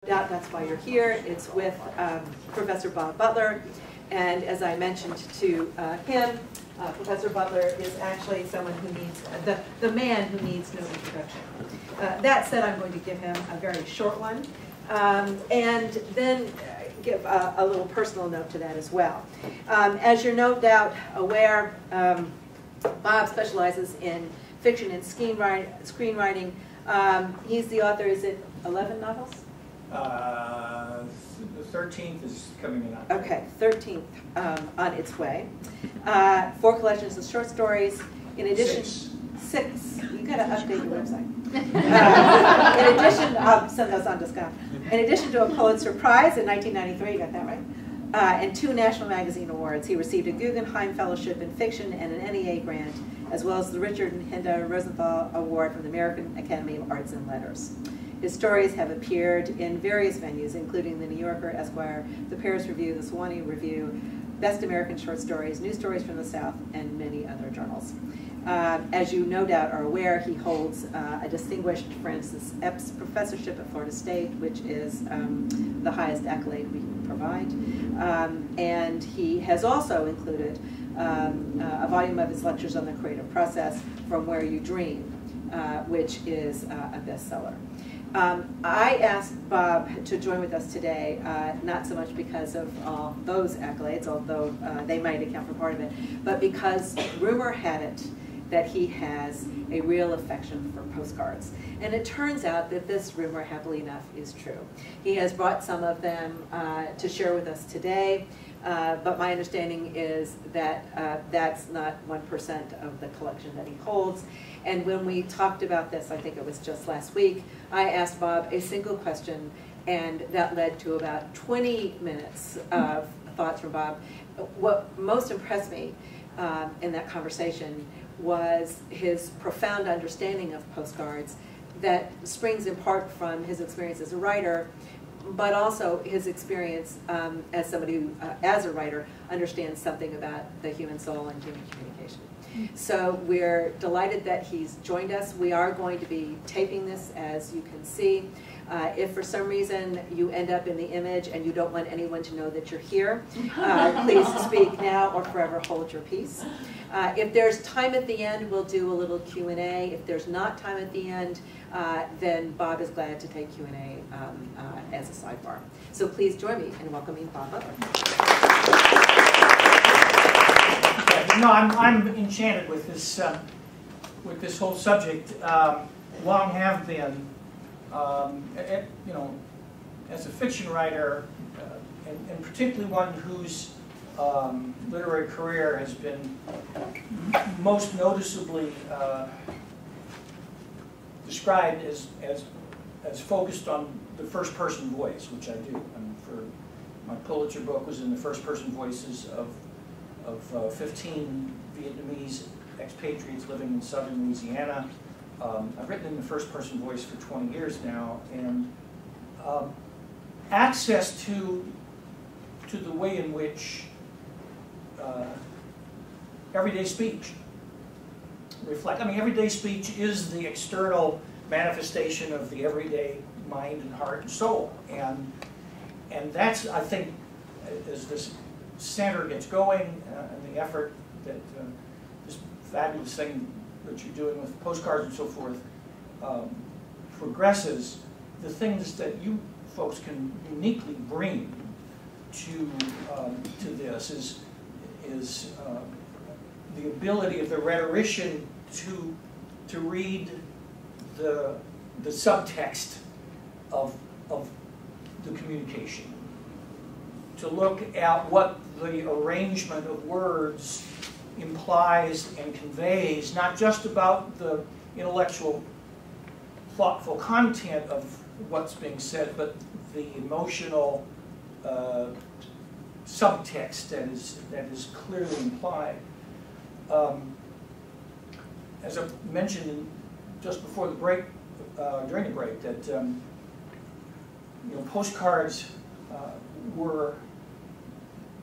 doubt that's why you're here. It's with Professor Bob Butler, and as I mentioned to him, Professor Butler is actually someone who needs, the man who needs no introduction. That said, I'm going to give him a very short one, and then give a little personal note to that as well. As you're no doubt aware, Bob specializes in fiction and screenwriting. He's the author, is it 11 novels? The 13th is coming in October. Okay, 13th on its way. 4 collections of short stories. In addition, 6. You got to update your website. In addition, I'll send those on discount. In addition to a Pulitzer Prize in 1993, you got that right? And 2 National Magazine Awards. He received a Guggenheim Fellowship in Fiction and an NEA grant, as well as the Richard and Hinda Rosenthal Award from the American Academy of Arts and Letters. His stories have appeared in various venues, including the New Yorker, Esquire, the Paris Review, the Sewanee Review, Best American Short Stories, News Stories from the South, and many other journals. As you no doubt are aware, he holds a distinguished Francis Epps Professorship at Florida State, which is the highest accolade we can provide. And he has also included a volume of his lectures on the creative process, From Where You Dream, which is a bestseller. I asked Bob to join with us today, not so much because of those accolades, although they might account for part of it, but because rumor had it that he has a real affection for postcards. And it turns out that this rumor, happily enough, is true. He has brought some of them to share with us today, but my understanding is that that's not 1% of the collection that he holds. And when we talked about this, I think it was just last week, I asked Bob a single question, and that led to about 20 minutes of thoughts from Bob. What most impressed me in that conversation was his profound understanding of postcards that springs in part from his experience as a writer, but also his experience as somebody who, as a writer, understands something about the human soul and human communication. So we're delighted that he's joined us. We are going to be taping this, as you can see. If for some reason you end up in the image and you don't want anyone to know that you're here, please speak now or forever hold your peace. If there's time at the end, we'll do a little Q&A. If there's not time at the end, then Bob is glad to take Q&A as a sidebar. So please join me in welcoming Bob Butler. No, I'm enchanted with this whole subject. Long have been. You know, as a fiction writer, and particularly one whose literary career has been most noticeably described as focused on the first-person voice, which I do. For my Pulitzer book was in the first-person voices of 15 Vietnamese expatriates living in southern Louisiana. I've written in the first-person voice for 20 years now, and access to the way in which everyday speech reflect. I mean, everyday speech is the external manifestation of the everyday mind and heart and soul, and that's, I think, as this center gets going, and the effort that this fabulous thing that you're doing with postcards and so forth progresses, the things that you folks can uniquely bring to this is the ability of the rhetorician to read the subtext of the communication, to look at what the arrangement of words implies and conveys, not just about the intellectual, thoughtful content of what's being said, but the emotional subtext that is clearly implied. As I mentioned just before the break, during the break, that you know, postcards were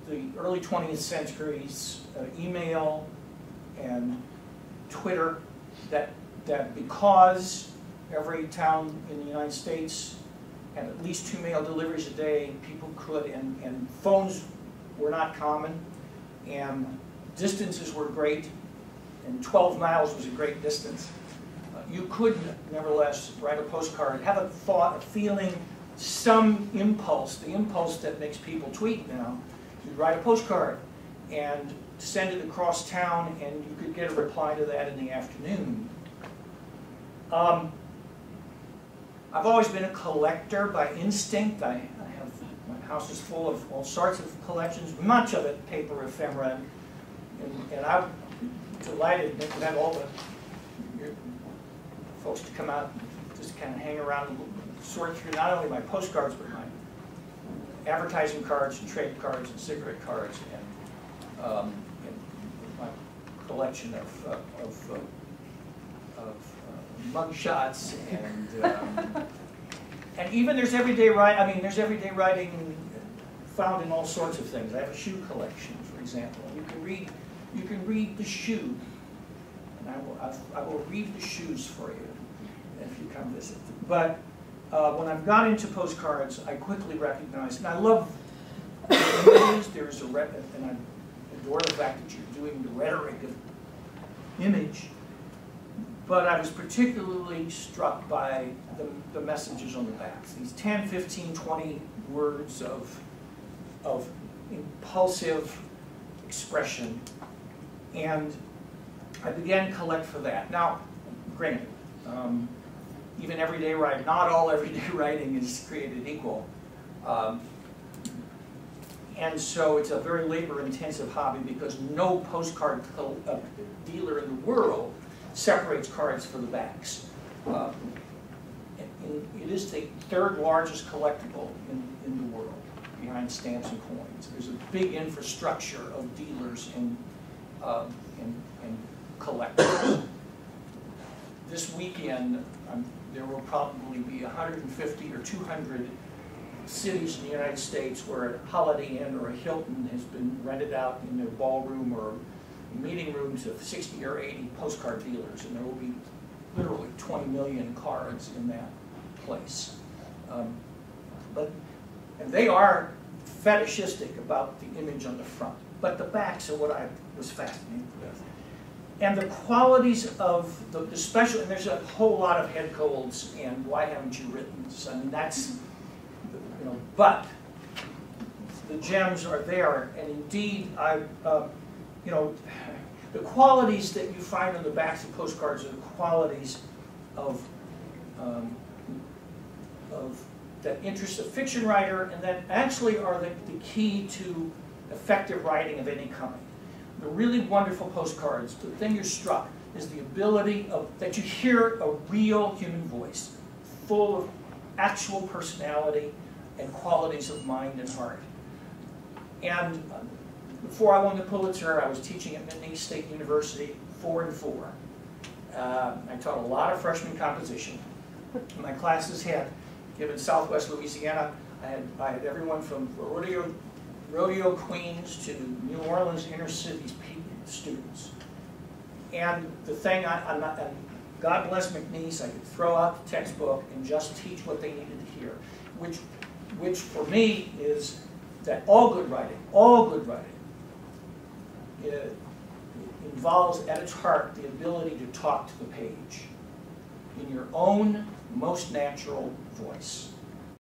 the early 20th century's email and Twitter, that because every town in the United States had at least 2 mail deliveries a day. People could, and phones were not common, and distances were great, and 12 miles was a great distance. You could, nevertheless, write a postcard, have a thought, a feeling, some impulse, the impulse that makes people tweet now. You'd write a postcard and send it across town, and you could get a reply to that in the afternoon. I've always been a collector by instinct. My house is full of all sorts of collections, much of it paper ephemera, and I'm delighted to have all the folks to come out and just kind of hang around and sort through not only my postcards, but my advertising cards and trade cards and cigarette cards, and my collection of mug shots, and even there's everyday writing. I mean, there's everyday writing found in all sorts of things. I have a shoe collection, for example. You can read the shoe, and I will read the shoes for you if you come visit. But when I've got into postcards, I quickly recognized, and I love the images. There's and I adore the fact that you're doing the rhetoric of image. But I was particularly struck by the messages on the backs. These 10, 15, 20 words of impulsive expression. And I began to collect for that. Now, granted, even everyday writing, not all everyday writing is created equal. And so it's a very labor-intensive hobby because no postcard dealer in the world separates cards for the backs. It is the third largest collectible in the world, behind stamps and coins. There's a big infrastructure of dealers and collectors. This weekend, there will probably be 150 or 200 cities in the United States where a Holiday Inn or a Hilton has been rented out in their ballroom or meeting rooms of 60 or 80 postcard dealers, and there will be literally 20 million cards in that place. And they are fetishistic about the image on the front, but the backs are what I was fascinated with. And the qualities of the special, and there's a whole lot of head colds and why haven't you written this? I mean, that's, you know, but the gems are there, and indeed, you know, the qualities that you find on the backs of postcards are the qualities of that interest a fiction writer, and that actually are the key to effective writing of any kind. The really wonderful postcards, the thing you're struck is the ability that you hear a real human voice, full of actual personality and qualities of mind and heart. And before I won the Pulitzer, I was teaching at McNeese State University, 4 and 4. I taught a lot of freshman composition. My classes had, given Southwest Louisiana, I had everyone from rodeo queens to New Orleans inner cities students. And the thing, and God bless McNeese, I could throw out the textbook and just teach what they needed to hear, which for me is that all good writing involves at its heart the ability to talk to the page in your own most natural voice.